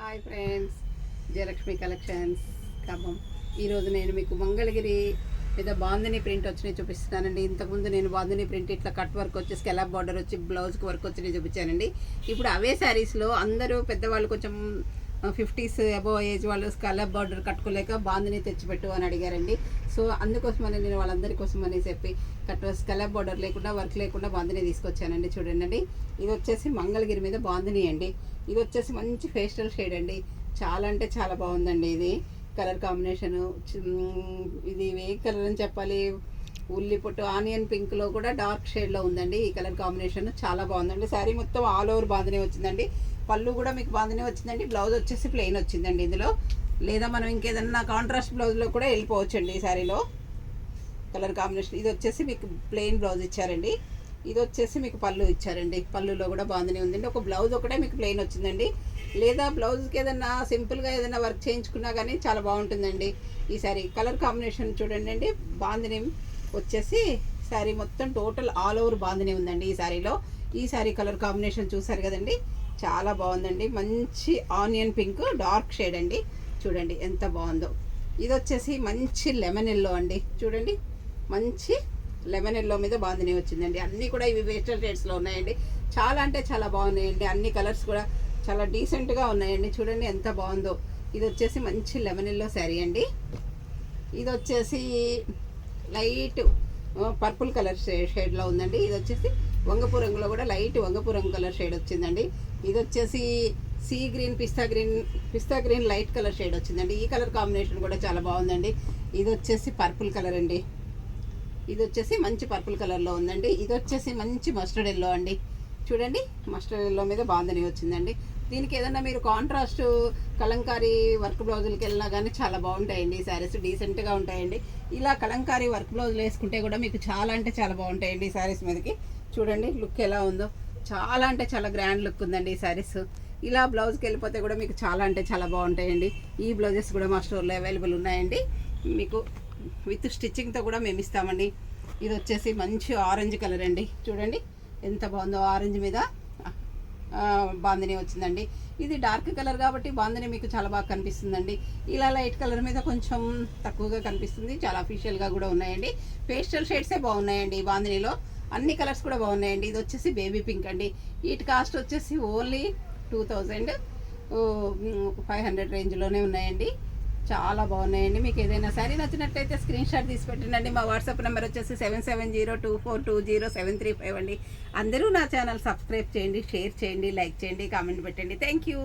Hi friends, Jayalakshmi collections Khammam. ఈరోజు నేను మీకు మంగళగిరి మీద బాందిని ప్రింట్ వచ్చినాయి చూపిస్తున్నానండి. ఇంతకుముందు నేను బాందిని ప్రింట్ ఇట్లా కట్ వర్క్ వచ్చి స్కెలాప్ బార్డర్ వచ్చి బ్లౌజ్కి వర్క్ వచ్చినాయి చూపించానండి. ఇప్పుడు అవే శారీస్లో అందరూ పెద్దవాళ్ళు కొంచెం 50s అబోవ్ ఏజ్ వాళ్ళు స్కెలాప్ బార్డర్ కట్టుకోలేక బాందిని తెచ్చిపెట్టు అని అడిగారండి. సో అందుకోసమని నేను వాళ్ళందరి కోసం అని చెప్పి స్కెలాప్ బార్డర్ లేకుండా వర్క్ లేకుండా బాందిని తీసుకొచ్చానండి. చూడండి, ఇది వచ్చేసి మంగళగిరి మీద బాందిని అండి. ఇది వచ్చేసి మంచి పేస్టల్ షేడ్ అండి. చాలా అంటే చాలా బాగుందండి. ఇది కలర్ కాంబినేషను ఇది ఏ కలర్ అని చెప్పాలి, ఉల్లి పొట్టు ఆనియన్ పింక్లో కూడా డార్క్ షేడ్లో ఉందండి. ఈ కలర్ కాంబినేషన్ చాలా బాగుందండి. శారీ మొత్తం ఆల్ ఓవర్ బాందిని వచ్చిందండి. పళ్ళు కూడా మీకు బాందిని వచ్చిందండి. బ్లౌజ్ వచ్చేసి ప్లెయిన్ వచ్చిందండి ఇందులో. లేదా మనం ఇంకేదన్నా కాంట్రాస్ట్ బ్లౌజ్లో కూడా వెళ్ళిపోవచ్చండి. ఈ శారీలో కలర్ కాంబినేషన్ ఇది వచ్చేసి మీకు ప్లెయిన్ బ్లౌజ్ ఇచ్చారండి. ఇది వచ్చేసి మీకు పళ్ళు ఇచ్చారండి. పళ్ళులో కూడా బాందిని ఉందండి. ఒక బ్లౌజ్ ఒకటే మీకు ప్లెయిన్ వచ్చిందండి. లేదా బ్లౌజ్కి ఏదైనా సింపుల్గా ఏదైనా వర్క్ చేయించుకున్నా కానీ చాలా బాగుంటుందండి. ఈ శారీ కలర్ కాంబినేషన్ చూడండి అండి. బాందిని వచ్చేసి శారీ మొత్తం టోటల్ ఆల్ ఓవర్ బాందిని ఉందండి ఈ శారీలో. ఈ శారీ కలర్ కాంబినేషన్ చూసారు కదండి, చాలా బాగుందండి. మంచి ఆనియన్ పింక్ డార్క్ షేడ్ అండి. చూడండి ఎంత బాగుందో. ఇది వచ్చేసి మంచి లెమన్ ఎల్లో అండి. చూడండి, మంచి లెమన్ ఎల్లో మీద బాందిని వచ్చిందండి. అన్నీ కూడా ఇవి పేస్టల్ షేడ్స్లో ఉన్నాయండి. చాలా అంటే చాలా బాగున్నాయండి. అన్ని కలర్స్ కూడా చాలా డీసెంట్గా ఉన్నాయండి. చూడండి ఎంత బాగుందో. ఇది వచ్చేసి మంచి లెమన్ ఎల్లో శారీ అండి. ఇది వచ్చేసి లైట్ పర్పుల్ కలర్ షేడ్లో ఉందండి. ఇది వచ్చేసి వంగపు రంగులో కూడా లైట్ వంగపు రంగు కలర్ షేడ్ వచ్చిందండి. ఇది వచ్చేసి సీ గ్రీన్ పిస్తా గ్రీన్ లైట్ కలర్ షేడ్ వచ్చిందండి. ఈ కలర్ కాంబినేషన్ కూడా చాలా బాగుందండి. ఇది వచ్చేసి పర్పుల్ కలర్ అండి. ఇది వచ్చేసి మంచి పర్పుల్ కలర్లో ఉందండి. ఇది వచ్చేసి మంచి మస్టర్డ్ ఎల్లో అండి. చూడండి, మస్టర్డ్ ఎల్లో మీద బాందిని వచ్చిందండి. దీనికి ఏదన్నా మీరు కాంట్రాస్ట్ కలంకారీ వర్క్ బ్లౌజులకి వెళ్ళినా కానీ చాలా బాగుంటాయండి. ఈ శారీస్ డీసెంట్గా ఉంటాయండి. ఇలా కలంకారీ వర్క్ బ్లౌజులు వేసుకుంటే కూడా మీకు చాలా అంటే చాలా బాగుంటాయండి ఈ శారీస్ మీదకి. చూడండి లుక్ ఎలా ఉందో. చాలా అంటే చాలా గ్రాండ్ లుక్ ఉందండి ఈ శారీస్. ఇలా బ్లౌజ్కి వెళ్ళిపోతే కూడా మీకు చాలా అంటే చాలా బాగుంటాయండి. ఈ బ్లౌజెస్ కూడా మా స్టోర్లో అవైలబుల్ ఉన్నాయండి. మీకు విత్ స్టిచ్చింగ్తో కూడా మేము ఇస్తామండి. ఇది వచ్చేసి మంచి ఆరెంజ్ కలర్ అండి. చూడండి ఎంత బాగుందో. ఆరెంజ్ మీద బాందిని వచ్చిందండి. ఇది డార్క్ కలర్ కాబట్టి బాందిని మీకు చాలా బాగా కనిపిస్తుందండి. ఇలా లైట్ కలర్ మీద కొంచెం తక్కువగా కనిపిస్తుంది. చాలా అఫీషియల్గా కూడా ఉన్నాయండి. పేస్టల్ షేడ్సే బాగున్నాయండి ఈ బాందినిలో. అన్ని కలర్స్ కూడా బాగున్నాయండి. ఇది వచ్చేసి బేబీ పింక్ అండి. వీటి కాస్ట్ వచ్చేసి ఓన్లీ 2500 రేంజ్లోనే ఉన్నాయండి. చాలా బాగున్నాయండి. మీకు ఏదైనా శారీ నచ్చినట్లయితే స్క్రీన్ షాట్ తీసి పెట్టండి. మా వాట్సాప్ నెంబర్ వచ్చేసి 7702420735 అండి. అందరూ నా ఛానల్ సబ్స్క్రైబ్ చేయండి, షేర్ చేయండి, లైక్ చేయండి, కామెంట్ పెట్టండి. Thank you.